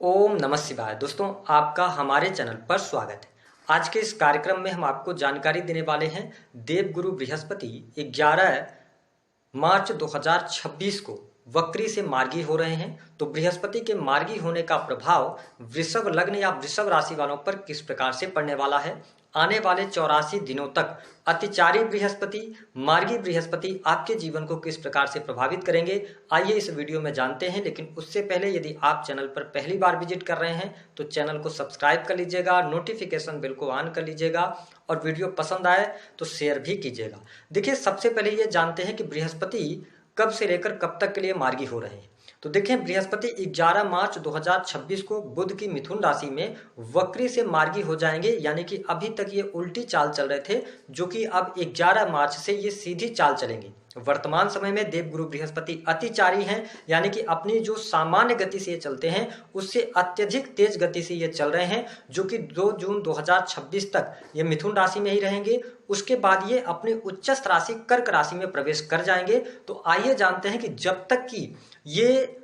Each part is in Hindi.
ओम नमः शिवाय। दोस्तों, आपका हमारे चैनल पर स्वागत है। आज के इस कार्यक्रम में हम आपको जानकारी देने वाले हैं देवगुरु बृहस्पति 11 मार्च 2026 को वक्री से मार्गी हो रहे हैं। तो बृहस्पति के मार्गी होने का प्रभाव वृषभ लग्न या वृषभ राशि वालों पर किस प्रकार से पड़ने वाला है। आने वाले 84 दिनों तक अतिचारी बृहस्पति, मार्गी बृहस्पति आपके जीवन को किस प्रकार से प्रभावित करेंगे, आइए इस वीडियो में जानते हैं। लेकिन उससे पहले यदि आप चैनल पर पहली बार विजिट कर रहे हैं तो चैनल को सब्सक्राइब कर लीजिएगा, नोटिफिकेशन बेल को ऑन कर लीजिएगा और वीडियो पसंद आए तो शेयर भी कीजिएगा। देखिए, सबसे पहले ये जानते हैं कि बृहस्पति कब से लेकर कब तक के लिए मार्गी हो रहे हैं। तो देखें, बृहस्पति 11 मार्च 2026 को बुध की मिथुन राशि में वक्री से मार्गी हो जाएंगे। यानी कि अभी तक ये उल्टी चाल चल रहे थे, जो कि अब 11 मार्च से ये सीधी चाल चलेंगे। वर्तमान समय में देवगुरु बृहस्पति अतिचारी हैं, यानी कि अपनी जो सामान्य गति से ये चलते हैं उससे अत्यधिक तेज गति से ये चल रहे हैं, जो कि 2 जून 2026 तक ये मिथुन राशि में ही रहेंगे। उसके बाद ये अपनी उच्चस्थ राशि कर्क राशि में प्रवेश कर जाएंगे। तो आइए जानते हैं कि जब तक कि ये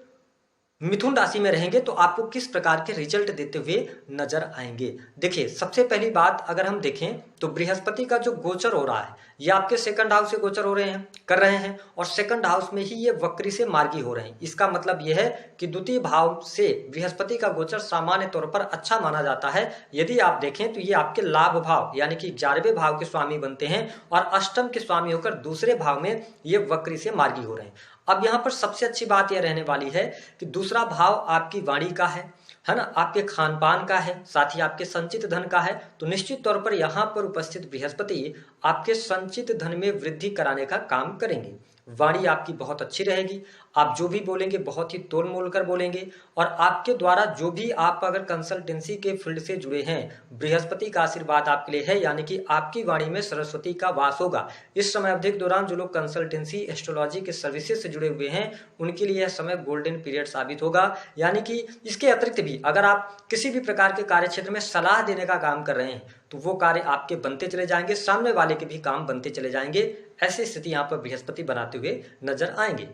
मिथुन राशि में रहेंगे तो आपको किस प्रकार के रिजल्ट देते हुए नजर आएंगे। देखिए, सबसे पहली बात अगर हम देखें तो बृहस्पति का जो गोचर हो रहा है ये आपके सेकंड हाउस से गोचर हो रहे हैं कर रहे हैं और सेकंड हाउस में ही ये वक्री से मार्गी हो रहे हैं। इसका मतलब यह है कि द्वितीय भाव से बृहस्पति का गोचर सामान्य तौर पर अच्छा माना जाता है। यदि आप देखें तो ये आपके लाभ भाव यानी कि 11वें भाव के स्वामी बनते हैं और अष्टम के स्वामी होकर दूसरे भाव में ये वक्री से मार्गी हो रहे हैं। अब यहाँ पर सबसे अच्छी बात यह रहने वाली है कि दूसरा भाव आपकी वाणी का है ना, आपके खान पान का है, साथ ही आपके संचित धन का है। तो निश्चित तौर पर यहाँ पर उपस्थित बृहस्पति आपके संचित धन में वृद्धि कराने का काम करेंगे। वाणी आपकी बहुत अच्छी रहेगी, आप जो भी बोलेंगे बहुत ही तोल मोल कर बोलेंगे और आपके द्वारा जो भी आप अगर कंसल्टेंसी के फील्ड से जुड़े हैं, बृहस्पति का आशीर्वाद आपके लिए है, यानी कि आपकी वाणी में सरस्वती का वास होगा। इस समय अवधि के दौरान जो लोग कंसल्टेंसी एस्ट्रोलॉजी के सर्विसेज से जुड़े हुए हैं उनके लिए यह समय गोल्डन पीरियड साबित होगा। यानी कि इसके अतिरिक्त भी अगर आप किसी भी प्रकार के कार्य क्षेत्र में सलाह देने का काम कर रहे हैं तो वो कार्य आपके बनते चले जाएंगे, सामने वाले के भी काम बनते चले जाएंगे। ऐसी स्थिति यहाँ पर बृहस्पति बनाते हुए नजर आएंगे।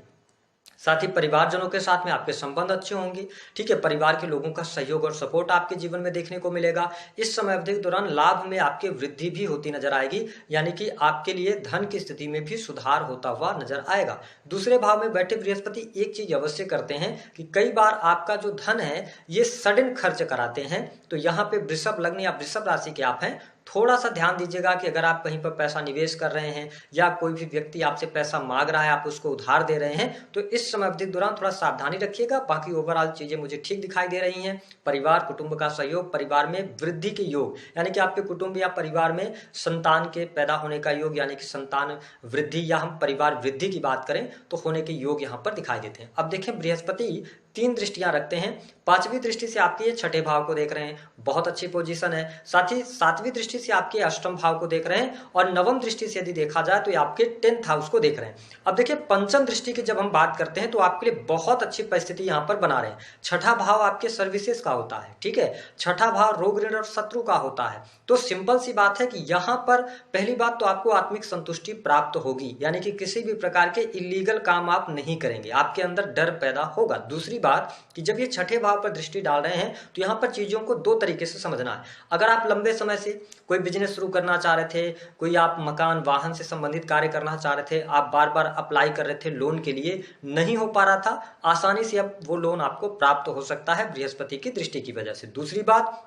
साथ ही परिवारजनों के साथ में आपके संबंध अच्छे होंगे। ठीक है, परिवार के लोगों का सहयोग और सपोर्ट आपके जीवन में देखने को मिलेगा। इस समय अवधि के दौरान लाभ में आपके वृद्धि भी होती नजर आएगी, यानी कि आपके लिए धन की स्थिति में भी सुधार होता हुआ नजर आएगा। दूसरे भाव में बैठे बृहस्पति एक चीज अवश्य करते हैं कि कई बार आपका जो धन है ये सडन खर्च कराते हैं। तो यहाँ पे वृषभ लग्न या वृषभ राशि के आप हैं, थोड़ा सा ध्यान दीजिएगा कि अगर आप कहीं पर पैसा निवेश कर रहे हैं या कोई भी व्यक्ति आपसे पैसा मांग रहा है, आप उसको उधार दे रहे हैं, तो इस समय अवधि के दौरान थोड़ा सावधानी रखिएगा। बाकी ओवरऑल चीजें मुझे ठीक दिखाई दे रही हैं। परिवार कुटुंब का सहयोग, परिवार में वृद्धि के योग, यानी कि आपके कुटुंब या परिवार में संतान के पैदा होने का योग, यानी कि संतान वृद्धि या हम परिवार वृद्धि की बात करें तो होने के योग यहाँ पर दिखाई देते हैं। अब देखें, बृहस्पति 3 दृष्टियां रखते हैं। 5वीं दृष्टि से आपके ये छठे भाव को देख रहे हैं, बहुत अच्छी पोजीशन है। साथ ही 7वीं दृष्टि से आपके अष्टम भाव को देख रहे हैं और 9वीं दृष्टि से यदि देखा जाए तो ये आपके 10th हाउस को देख रहे हैं। अब देखिए, पंचम दृष्टि की जब हम बात करते हैं तो आपके लिए बहुत अच्छी परिस्थिति यहाँ पर बना रहे हैं। छठा भाव आपके सर्विसेज का होता है, ठीक है, छठा भाव रोग ऋण और शत्रु का होता है। तो सिंपल सी बात है कि यहाँ पर पहली बात तो आपको आत्मिक संतुष्टि प्राप्त होगी, यानी कि किसी भी प्रकार के इलीगल काम आप नहीं करेंगे, आपके अंदर डर पैदा होगा। दूसरी बात कि जब ये छठे भाव पर दृष्टि डाल रहे हैं तो यहाँ पर चीजों को 2 तरीके से समझना है। अगर आप लंबे समय से कोई बिजनेस शुरू करना चाह रहे थे, कोई आप मकान वाहन से संबंधित कार्य करना चाह रहे थे, आप बार बार अप्लाई कर रहे थे लोन के लिए, नहीं हो पा रहा था, आसानी से अब वो लोन आपको प्राप्त हो सकता है बृहस्पति की दृष्टि की वजह से। दूसरी बात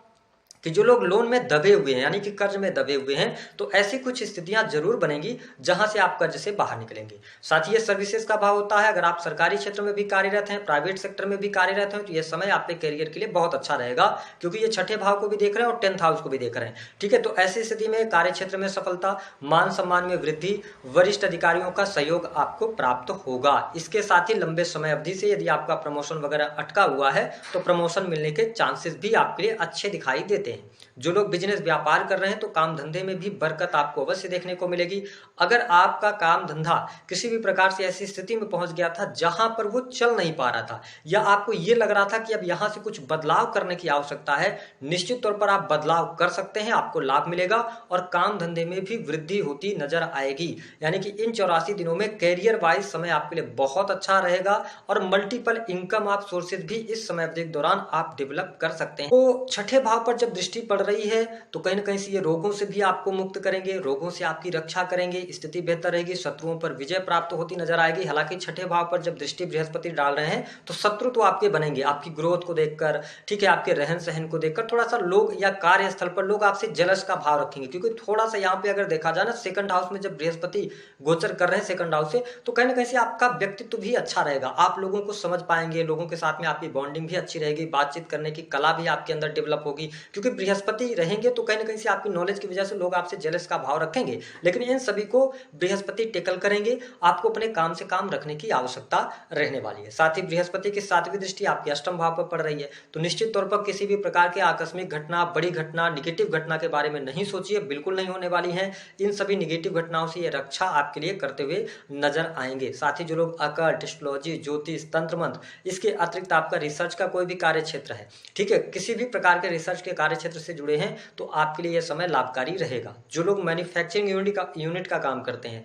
कि जो लोग लोन में दबे हुए हैं, यानी कि कर्ज में दबे हुए हैं, तो ऐसी कुछ स्थितियां जरूर बनेंगी जहां से आप कर्ज से बाहर निकलेंगे। साथ ही ये सर्विसेज का भाव होता है। अगर आप सरकारी क्षेत्र में भी कार्यरत हैं, प्राइवेट सेक्टर में भी कार्यरत हैं, तो ये समय आपके करियर के लिए बहुत अच्छा रहेगा, क्योंकि ये छठे भाव को भी देख रहे हैं और 10th हाउस को भी देख रहे हैं। ठीक है, तो ऐसी स्थिति में कार्य क्षेत्र में सफलता, मान सम्मान में वृद्धि, वरिष्ठ अधिकारियों का सहयोग आपको प्राप्त होगा। इसके साथ ही लंबे समय अवधि से यदि आपका प्रमोशन वगैरह अटका हुआ है तो प्रमोशन मिलने के चांसेस भी आपके लिए अच्छे दिखाई देते हैं। देते हैं। जो लोग बिजनेस व्यापार कर रहे हैं तो काम धंधे में भी बरकत आपको अवश्य देखने को मिलेगी। अगर आपका काम धंधा किसी भी प्रकार से ऐसी स्थिति में पहुंच गया था जहां पर वो चल नहीं पा रहा था, या आपको ये लग रहा था कि अब यहां से कुछ बदलाव करने की आवश्यकता है, निश्चित तौर पर आप बदलाव कर सकते हैं, आपको लाभ मिलेगा और काम धंधे में भी वृद्धि होती नजर आएगी। यानी कि इन 84 दिनों में कैरियर वाइज समय आपके लिए बहुत अच्छा रहेगा और मल्टीपल इनकम आप सोर्सेज भी इस समय अवधि के दौरान आप डेवलप कर सकते हैं। तो छठे भाव पर जब दृष्टि पड़ रही है तो कहीं ना कहीं से ये रोगों से भी आपको मुक्त करेंगे, रोगों से आपकी रक्षा करेंगे, स्थिति बेहतर रहेगी, शत्रुओं पर विजय प्राप्त होती नजर आएगी। हालांकि छठे भाव पर जब दृष्टि बृहस्पति डाल रहे हैं तो शत्रु तो आपके बनेंगे, आपकी ग्रोथ को देखकर, ठीक है, आपके रहन सहन को देखकर थोड़ा सा लोग या कार्यस्थल पर लोग आपसे जलस का भाव रखेंगे, क्योंकि थोड़ा सा यहाँ पे अगर देखा जाए ना, सेकंड हाउस में जब बृहस्पति गोचर कर रहे हैं सेकंड हाउस से, तो कहीं ना कहीं से आपका व्यक्तित्व भी अच्छा रहेगा, आप लोगों को समझ पाएंगे, लोगों के साथ में आपकी बॉन्डिंग भी अच्छी रहेगी, बातचीत करने की कला भी आपके अंदर डेवलप होगी, क्योंकि बृहस्पति रहेंगे तो कहीं ना कहीं से आपकी नॉलेज की वजह से लोग आपसे जेलस का भाव रखेंगे। लेकिन इन सभी को बृहस्पति टेकल करेंगे, आपको अपने काम से काम रखने की आवश्यकता रहने वाली है। साथ ही बृहस्पति की 7वीं दृष्टि आपके अष्टम भाव पर पड़ रही है, तो निश्चित तौर पर किसी भी प्रकार के आकस्मिक घटना, बड़ी घटना, निगेटिव घटना के बारे में नहीं सोचिए, बिल्कुल नहीं होने वाली है। इन सभी निगेटिव घटनाओं से ये रक्षा आपके लिए करते हुए नजर आएंगे। साथ ही जो लोग अकल्ट, एस्ट्रोलॉजी, ज्योतिष, तंत्र मंत्र, इसके अतिरिक्त आपका रिसर्च का कोई भी कार्य क्षेत्र है, ठीक है, किसी भी प्रकार के रिसर्च के कार्य क्षेत्र से जुड़े हैं तो आपके लिए यह समय लाभकारी रहेगा। जो लोग मैन्युफैक्चरिंग यूनिट का काम करते हैं,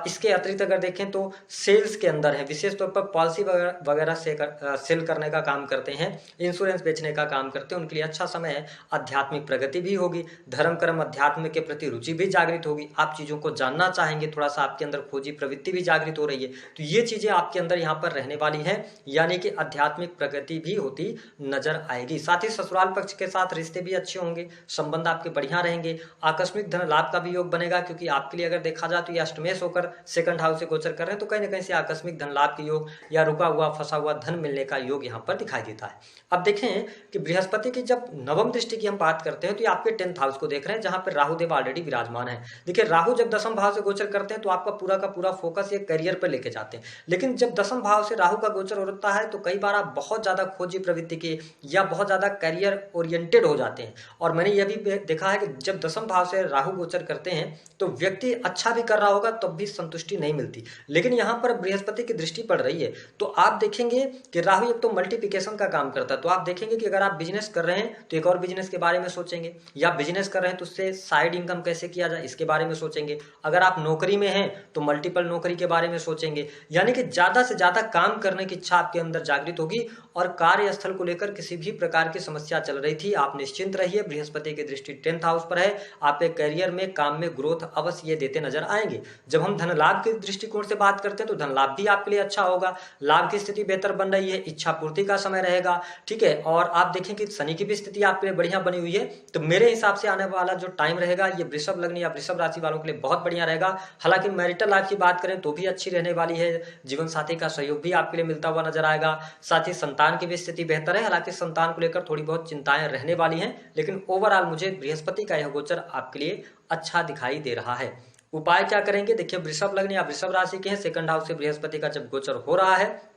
इसके अतिरिक्त अगर देखें तो सेल्स के अंदर है, विशेष तौर पर पॉलिसी वगैरह से सेल करने का काम करते हैं, इंश्योरेंस बेचने का काम करते हैं, उनके लिए अच्छा समय है। आध्यात्मिक प्रगति भी होगी, धर्म कर्म अध्यात्म के प्रति रुचि भी जागृत होगी, आप चीजों को जानना चाहेंगे, थोड़ा सा आपके अंदर खोजी प्रवृत्ति भी जागृत हो रही है, तो ये चीजें आपके अंदर यहाँ पर रहने वाली है, यानी कि आध्यात्मिक प्रगति भी होती नजर आएगी। साथ ही ससुराल पक्ष के साथ रिश्ते भी अच्छे होंगे, संबंध आपके बढ़िया रहेंगे, आकस्मिक धन लाभ का भी योग बनेगा, क्योंकि आपके लिए अगर देखा जाए तो ये अष्टमेश होकर सेकंड हाउस से गोचर कर रहे हैं, तो कहीं ना कहीं से आकस्मिक धन लाभ के योग या रुका हुआ फंसा हुआ धन मिलने का योग यहाँ पर दिखाई देता है। अब देखें कि बृहस्पति की जब नवम दृष्टि की हम बात करते हैं तो ये आपके 10th हाउस को देख रहे हैं, जहां पर राहुदेव ऑलरेडी विराजमान है। देखिए, राहु जब दसम भाव से गोचर करते हैं तो आपका पूरा का पूरा फोकस ये करियर पर लेके जाते हैं, लेकिन जब दसम भाव से राहु का गोचर होता है तो कई बार आप बहुत ज्यादा खोजी प्रवृत्ति के या बहुत ज्यादा करियर ओरिएंटेड हो जाते हैं। और मैंने यह भी देखा है कि जब दसम भाव से राहु गोचर करते हैं तो व्यक्ति अच्छा भी कर रहा होगा तब भी संतुष्टि नहीं मिलती, लेकिन यहाँ पर बृहस्पति की दृष्टि पड़ रही है तो आप देखेंगे कि राहु एक तो मल्टीप्लिकेशन का काम करता है, तो आप देखेंगे कि अगर आप बिजनेस कर रहे हैं तो एक और बिजनेस के बारे में सोचेंगे, या बिजनेस कर रहे हैं तो उससे साइड इनकम कैसे किया जाए इसके बारे में सोचेंगे, अगर आप नौकरी में हैं तो मल्टीपल नौकरी के बारे में सोचेंगे, यानी कि ज्यादा से ज्यादा काम करने की इच्छा आपके अंदर जागृत होगी। और कार्यस्थल को लेकर किसी भी प्रकार की समस्या चल रही थी, आप निश्चिंत रहिए, बृहस्पति की दृष्टि 10th हाउस पर है, आपके करियर में, काम में ग्रोथ अवश्य ये देते नजर आएंगे। जब हम धन लाभ के दृष्टिकोण से बात करते हैं तो धन लाभ भी आपके लिए अच्छा होगा, लाभ की स्थिति बेहतर बन रही है, इच्छा पूर्ति का समय रहेगा, ठीक है। और आप देखें कि शनि की भी स्थिति आपके लिए बढ़िया बनी हुई है, तो मेरे हिसाब से आने वाला जो टाइम रहेगा ये वृषभ लग्न या वृषभ राशि वालों के लिए बहुत बढ़िया रहेगा। हालांकि मैरिटल लाइफ की बात करें तो भी अच्छी रहने वाली है, जीवन साथी का सहयोग भी आपके लिए मिलता हुआ नजर आएगा, साथ ही संतान की भी स्थिति बेहतर है। हालांकि संतान को लेकर थोड़ी बहुत चिंताएं रहने वाली हैं, लेकिन ओवरऑल मुझे बृहस्पति का यह गोचर आपके लिए अच्छा दिखाई दे रहा है। उपाय क्या करेंगे? देखिए, वृषभ लग्न या वृषभ राशि के हैं, सेकंड हाउस से बृहस्पति का जब गोचर हो रहा है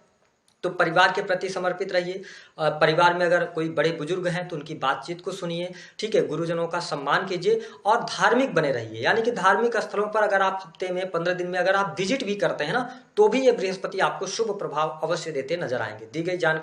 तो परिवार के प्रति समर्पित रहिए। परिवार में अगर कोई बड़े बुजुर्ग हैं तो उनकी बातचीत को सुनिए, ठीक है, गुरुजनों का सम्मान कीजिए और धार्मिक बने रहिए, यानी कि धार्मिक स्थलों पर अगर आप हफ्ते में 15 दिन में अगर आप विजिट भी करते हैं ना तो भी ये बृहस्पति आपको शुभ प्रभाव अवश्य देते नजर आएंगे। दी गई जानकारी